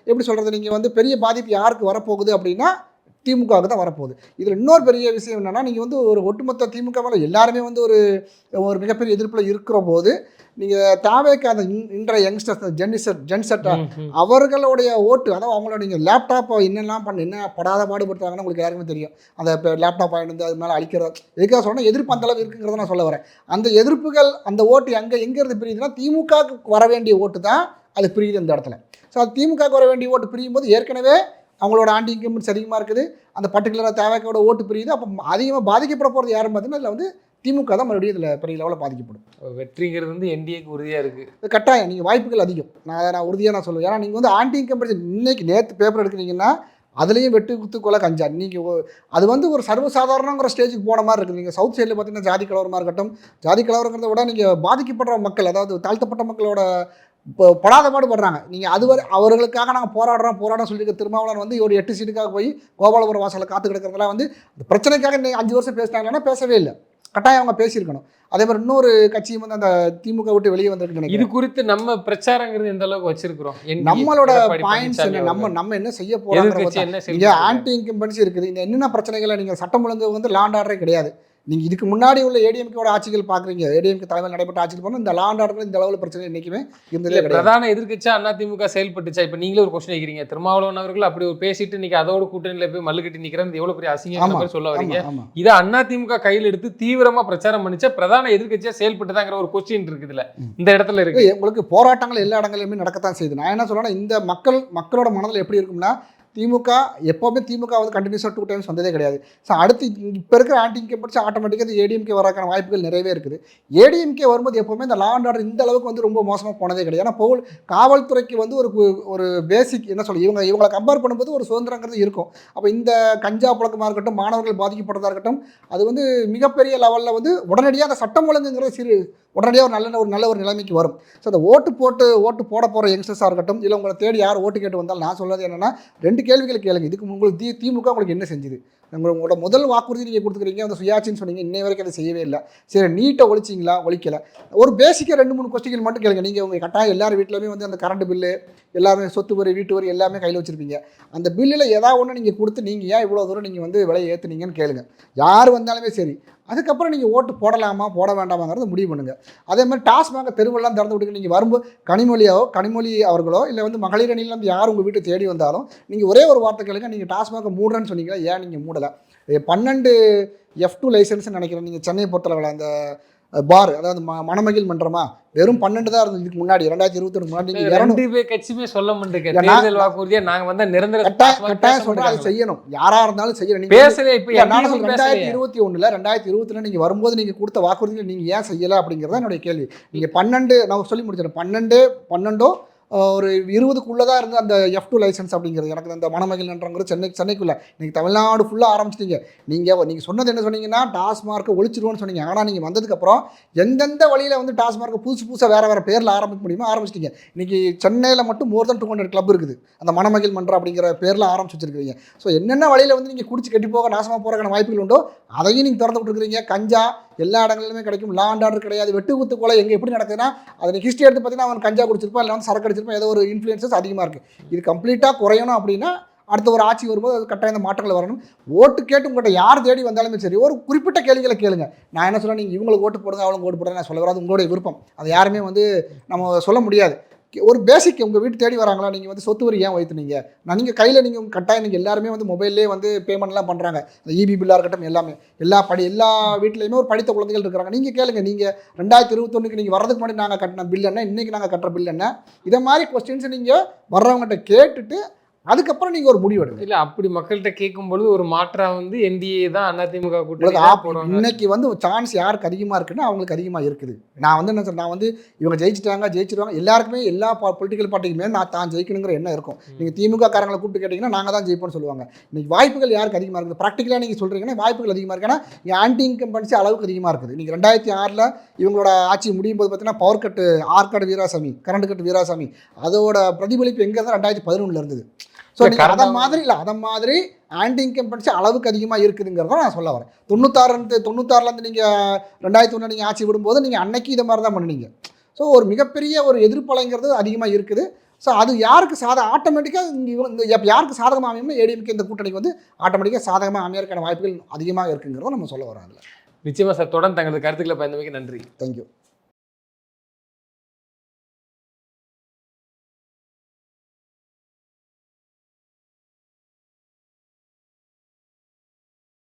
எப்படி சொல்கிறது, நீங்கள் வந்து பெரிய பாதிப்பு யாருக்கு வரப்போகுது அப்படின்னா திமுகவுக்கு தான் வரப்போகுது. இதில் இன்னொரு பெரிய விஷயம் என்னென்னா, நீங்கள் வந்து ஒரு ஒட்டுமொத்த திமுக மேலே எல்லாருமே வந்து ஒரு மிகப்பெரிய எதிர்ப்பில் இருக்கிற போது நீங்கள் தேவைக்கு அந்த இன்றைய யங்ஸ்டர்ஸ் ஜென்செட்டா அவர்களுடைய ஓட்டு, அதாவது அவங்களோட நீங்கள் லேப்டாப்பை என்னெல்லாம் என்ன படாத பாடுபடுத்துறாங்கன்னு உங்களுக்கு எல்லாருக்குமே தெரியும். அந்த இப்போ லேப்டாப் வாங்கிட்டு வந்து அது மேலே அழிக்கிறது எதுக்காக சொன்னால் எதிர்ப்பு அந்த அளவு இருக்குங்கிறத நான் சொல்ல வரேன். அந்த எதிர்ப்புகள் அந்த ஓட்டு எங்கேருந்து பிரியுதுன்னா திமுகவுக்கு வர வேண்டிய ஓட்டு தான் அது பிரியுது இந்த இடத்துல. ஸோ அது திமுகவுக்கு வர வேண்டிய ஓட்டு பிரியும் போது ஏற்கனவே அவங்களோட ஆன்டி இன்கம்பன்ஸ் அதிகமாக இருக்குது. அந்த பர்டிகுலராக தேவைக்கோட ஓட்டு பிரியுது. அப்போ அதிகமாக பாதிக்கப்பட போகிறது யாரும் பார்த்தீங்கன்னா இதில் வந்து திமுக தான் மறுபடியும் இதில் பெரிய லெவலில் பாதிக்கப்படும். வெற்றிங்கிறது வந்து என்டிஏக்கு உறுதியாக இருக்குது. கட்டாயம் நீங்கள் வாய்ப்புகள் அதிகம். நான் உறுதியாக நான் சொல்லுவேன். ஏன்னா நீங்கள் வந்து ஆன்டி இன்கம்பன்ஸ் இன்னைக்கு நேற்று பேப்பர் எடுக்கிறீங்கன்னா அதுலேயும் வெட்டு குத்து கொலை கஞ்சா நீங்கள் அது வந்து ஒரு சர்வசாதாரணங்கிற ஸ்டேஜுக்கு போன மாதிரி இருக்குது. நீங்கள் சவுத் சைடில் பார்த்தீங்கன்னா ஜாதி கலவரமாக இருக்கட்டும், ஜாதி கலவரங்கிறத விட நீங்கள் பாதிக்கப்படுற மக்கள், அதாவது தாழ்த்தப்பட்ட மக்களோட இப்போ படாத பாடுபடுறாங்க. நீங்கள் அதுவரை அவர்களுக்காக நாங்கள் போராட சொல்லியிருக்க திருமாவளவன் வந்து ஒரு 8 சீட்டுக்காக போய் கோபாலபுரம் வாசலில் காத்து கிடக்கிறதுலாம் வந்து அந்த பிரச்சனைக்காக 5 வருஷம் பேசினாங்கன்னா பேசவே இல்லை. கட்டாயம் அவங்க பேசியிருக்கணும். அதே மாதிரி இன்னொரு கட்சியும் வந்து அந்த திமுக விட்டு வெளியே வந்திருக்கு. இது குறித்து நம்ம பிரச்சாரங்கிறது எந்த அளவுக்கு வச்சிருக்கிறோம், நம்மளோட பாயிண்ட்ஸ் என்ன, நம்ம என்ன செய்ய போறோம், இங்கே ஆன்டி இன்கம்பன்சி இருக்குது. இந்த என்னென்ன பிரச்சனைகளை நீங்கள் சட்டம் ஒழுங்கு வந்து லா அண்ட் ஆர்டரே கிடையாது. நீங்கள் இதுக்கு முன்னாடி உள்ள ஏடிஎம்கேவோட ஆட்சிகள் பார்க்குறீங்க, ஏடிஎம்கே தலைமையில் நடைபெற்ற ஆட்சிகள் போனால் இந்த லா அண்ட் ஆர்டர் இந்த அளவில் பிரச்சனை என்றைக்குமே இருந்ததே கிடையாது. பிரதான எதிர்க்கட்சியா அதிமுக செயல்பட்டுச்சா? இப்போ நீங்களே ஒரு கொஸ்டின் வைக்கிறீங்க, திருமாவளவன் அவர்கள் அப்படி ஒரு பேசிட்டு இன்னைக்கு அதோட கூட்டணியில் போய் மல்லு கட்டி நிற்கிறது எவ்வளோ பெரிய அசிங்கம் சொல்ல வரீங்க. இதை அதிமுக கையில் எடுத்து தீவிரமாக பிரச்சாரம் பண்ணிச்சா பிரதான எதிர்க்கட்சியா செயல்பட்டுதாங்கிற ஒரு கொஸ்டின் இருக்குதுல்ல இந்த இடத்துல இருக்கு. உங்களுக்கு போராட்டங்கள் எல்லா இடங்களிலுமே நடக்கத்தான் செய்யுது. நான் என்ன சொல்றேன்னா, இந்த மக்களோட மனதில் எப்படி இருக்கும்னா, திமுக எப்போவுமே திமுக வந்து கண்டினியூஸாக 2 times வந்ததே கிடையாது. ஸோ அடுத்து இப்போ இருக்கிற ஆன்டி இன்கம்பன்சி ஆட்டோமேட்டிக்காக ஏடிஎம்கே வரக்கான வாய்ப்புகள் நிறையவே இருக்குது. ஏடிஎம்கே வரும்போது எப்போவுமே இந்த லா அண்ட் ஆர்டர் இந்த அளவுக்கு வந்து ரொம்ப மோசமாக போனதே கிடையாது. ஏன்னா காவல்துறைக்கு வந்து ஒரு பேசிக் என்ன சொல்ல இவங்களை கம்பேர் பண்ணும்போது ஒரு சுதந்திரங்கிறது இருக்கும். அப்போ இந்த கஞ்சா புழக்கமாக இருக்கட்டும், மாணவர்கள் பாதிக்கப்பட்டதாக இருக்கட்டும், அது வந்து மிகப்பெரிய லெவலில் வந்து உடனடியாக அந்த சட்டம் ஒழுங்குங்கிறது உடனடியாக ஒரு நல்ல ஒரு நிலைமைக்கு வரும். ஸோ அந்த ஓட்டு போட போகிற யங்ஸ்டர்ஸாக இருக்கட்டும், இல்லை உங்களை தேடி யார் ஓட்டு கேட்டு வந்தாலும் நான் சொல்வது என்னென்னா 2 கேள்விகள் கேளுங்க. இதுக்கு உங்களுக்கு திமுக உங்களுக்கு என்ன செஞ்சுது? உங்களோட முதல் வாக்குறுதி நீங்கள் கொடுத்துக்கிறீங்க, அந்த சுயாட்சின்னு சொன்னீங்க, இன்னை வரைக்கும் அதை செய்யவே இல்லை. சரி, நீட்டை ஒழிச்சிங்களா? ஒழிக்கலை. ஒரு பேசிக்காக 2-3 கொஸ்டிகள் மட்டும் கேளுங்க. நீங்கள் உங்கள் கட்டாயம் எல்லார் வீட்டிலுமே வந்து அந்த கரண்ட் பில்லு எல்லாமே சொத்து வரி வீட்டு வரி எல்லாமே கையில் வச்சுருப்பீங்க. அந்த பில்லில் ஏதாவது ஒன்று நீங்கள் கொடுத்து நீங்கள் ஏன் இவ்வளோ தூரம் நீங்கள் வந்து விலையை ஏற்றுனீங்கன்னு கேளுங்க. யார் வந்தாலுமே சரி. அதுக்கப்புறம் நீங்கள் ஓட்டு போடலாமா போட வேண்டாமாங்கிறத முடிவு பண்ணுங்கள். அதே மாதிரி டாஸ்மாக தெருவெல்லாம் திறந்து விட்டுங்க. நீங்கள் வரும்போது கனிமொழி அவர்களோ இல்லை வந்து மகளிர் அணியிலேருந்து யார் உங்கள் வீட்டை தேடி வந்தாலும் நீங்கள் ஒரே ஒரு வார்த்தை கேளுங்க, நீங்கள் டாஸ்மாக மூடுறேன்னு சொன்னீங்களா, ஏன் நீங்கள் மூடலை? 12 F2 லைசன்ஸ்ன்னு நினைக்கிறேன் நீங்கள் சென்னையை பொறுத்தளவில். அந்த பார், அதாவது மணமகிழ் மன்றமா, வெறும் 12 தான் இருந்தது இதுக்கு முன்னாடி 2021 முன்னாடி. நீங்க கட்சியுமே சொல்ல மாட்டேங்க, நாங்க வந்து நிரந்தர கட்டாயம் சொல்றேன், அதை செய்யணும். யாரா இருந்தாலும் செய்யணும். நீங்க பேசல. இப்ப 2021 நீங்க வரும்போது நீங்க கொடுத்த வாக்குறுதிகளை நீங்க ஏன் செய்யல அப்படிங்கறத என்னுடைய கேள்வி. நீங்க 12 நான் சொல்லி முடிச்சிடறேன். 12 ஒரு 20க்குள்ளே தான் இருந்து அந்த F2 லைசன்ஸ் அப்படிங்கிறது. எனக்கு அந்த மணமகிழ் மன்றங்கிறது சென்னைக்குள்ளே நீங்கள் தமிழ்நாடு ஃபுல்லாக ஆரம்பிச்சிட்டீங்க. நீங்கள் சொன்னது என்ன சொன்னீங்கன்னா, டாஸ்மார்க்கை ஒழிச்சிருவோன்னு சொன்னீங்க. ஆனால் நீங்கள் வந்ததுக்கப்புறம் எந்தெந்த வழியில் வந்து டாஸ்மார்க்கை புதுசாக வேறு பேரில் ஆரம்பிக்க முடியுமோ ஆரம்பிச்சிட்டிங்க. இன்றைக்கி சென்னையில் மட்டும் மோர் தென் 200 கிளப் இருக்குது. அந்த மணமகிழ் மன்றம் அப்படிங்கிற பேரில் ஆரம்பிச்சு வச்சிருக்கீங்க. ஸோ என்னென்ன வழியில் வந்து நீங்கள் குடிச்சு கட்டி போக நாசமாக போகிறக்கான வாய்ப்புகள் உண்டோ அதையும் நீங்கள் திறந்து விட்டுருக்கிறீங்க. கஞ்சா எல்லா இடங்களிலுமே கிடைக்கும். லா அண்ட் ஆர்டர் கிடையாது. வெட்டு குத்து கொலை எங்கே எப்படி நடக்குதுன்னா, அதை ஹிஸ்ட்ரி எடுத்து பார்த்தீங்கன்னா அவன் கஞ்சா குடிச்சிருப்பான், இல்லை வந்து சரக்கு அடிச்சிருப்பான், ஏதோ ஒரு இன்ஃப்ளூயன்சஸ் அதிகமாக இருக்குது. இது கம்ப்ளீட்டாக குறையணும் அப்படின்னா அடுத்த ஒரு ஆட்சி வரும்போது அது கட்டாயம் இந்த மாற்றங்கள் வரணும். ஓட்டு கேட்டு உங்கள்கிட்ட யார் தேடி வந்தாலுமே சரி, ஒரு குறிப்பிட்ட கேள்விகளை கேளுங்க. நான் என்ன சொல்கிறேன், நீங்கள் இவங்களுக்கு ஓட்டு போடுங்க அவங்களுக்கு ஓட்டு போடுங்க நான் சொல்ல வராது, உங்களுடைய விருப்பம். அதை யாருமே வந்து நம்ம சொல்ல முடியாது. ஒரு பேசிக் உங்கள் வீட்டு தேடி வராங்களா, நீங்கள் வந்து சொத்து வரி ஏன் வைத்துனீங்க, நீங்கள் கையில் நீங்கள் கட்டாயம் நீங்கள் எல்லாருமே வந்து மொபைல்லே வந்து பேமெண்ட்லாம் பண்ணுறாங்க. இபி பில்லாக இருக்கட்டும் எல்லாமே எல்லா வீட்லேயுமே ஒரு படித்த குழந்தைகள் இருக்கிறாங்க. நீங்கள் கேளுங்க, நீங்கள் 2021க்கு நீங்கள் வர்றதுக்கு முன்னாடி நாங்கள் கட்டின பில் என்ன, இன்றைக்கி நாங்கள் கட்டுற பில் என்ன, இதை மாதிரி கொஸ்டின்ஸை நீங்கள் வர்றவங்ககிட்ட கேட்டுட்டு அதுக்கப்புறம் நீங்கள் ஒரு முடிவு எடுங்க. இல்லை அப்படி மக்கள்கிட்ட கேட்கும்பொழுது ஒரு மாற்றம் வந்து என்டிஏ தான் அதிமுக கூட்டணி. இன்னைக்கு வந்து சான்ஸ் யாருக்கு அதிகமாக இருக்குன்னா அவங்களுக்கு அதிகமாக இருக்குது. நான் வந்து என்ன சார், நான் வந்து இவங்க ஜெயிச்சிருவாங்க எல்லாருக்குமே எல்லா பொலிட்டிக்கல் பார்ட்டிக்குமே நான் தான் ஜெயிக்கணுங்கிற எண்ணம் இருக்கும். நீங்கள் திமுக காரங்களை கூப்பிட்டு கேட்டிங்கன்னா நாங்கள் தான் ஜெயிப்போம்னு சொல்லுவாங்க. இன்னைக்கு வாய்ப்புகள் யாருக்கு அதிகமாக இருக்குது, ப்ராக்டிக்கலாக நீங்கள் சொல்கிறீங்கன்னா வாய்ப்புகள் அதிகமாக இருக்குது. ஏன்னா இங்கே ஆன்டி இன்கம்பன்சி அளவுக்கு அதிகமாக இருக்குது. இன்றைக்கி 2006 இவங்களோட ஆட்சி முடியும் போது பார்த்தீங்கன்னா power cut Arcot Veeraswami, current cut Veeraswami, அதோட பிரதிபலிப்பு எங்கே இருந்தால் 2011 இருந்தது. ஸோ நீங்கள் அதை மாதிரி ஆன்டி இன்கம்பன்சி அளவுக்கு அதிகமாக இருக்குதுங்கிறத நான் சொல்ல வரேன். 96 நீங்கள் 2001 நீங்கள் ஆட்சி விடும்போது நீங்கள் அன்னைக்கு இதை மாதிரி தான் பண்ணினீங்க. ஸோ ஒரு மிகப்பெரிய ஒரு எதிர்ப்பலைங்கிறது அதிகமாக இருக்குது. ஸோ அது யாருக்கு ஆட்டோமேட்டிக்காக இங்கே யாருக்கு சாதகமாக அமையும்னா ஏடிஎம்கே இந்த கூட்டணிக்கு வந்து ஆட்டோமேட்டிக்காக சாதகமாக அமையறதுக்கான வாய்ப்புகள் அதிகமாக இருக்குங்கிறத நம்ம சொல்ல வரோம். அதில் நிச்சயமாக சார். தொடர்ந்து தங்களது கருத்துக்களை பயந்தமைக்கு நன்றி. தேங்க்யூ.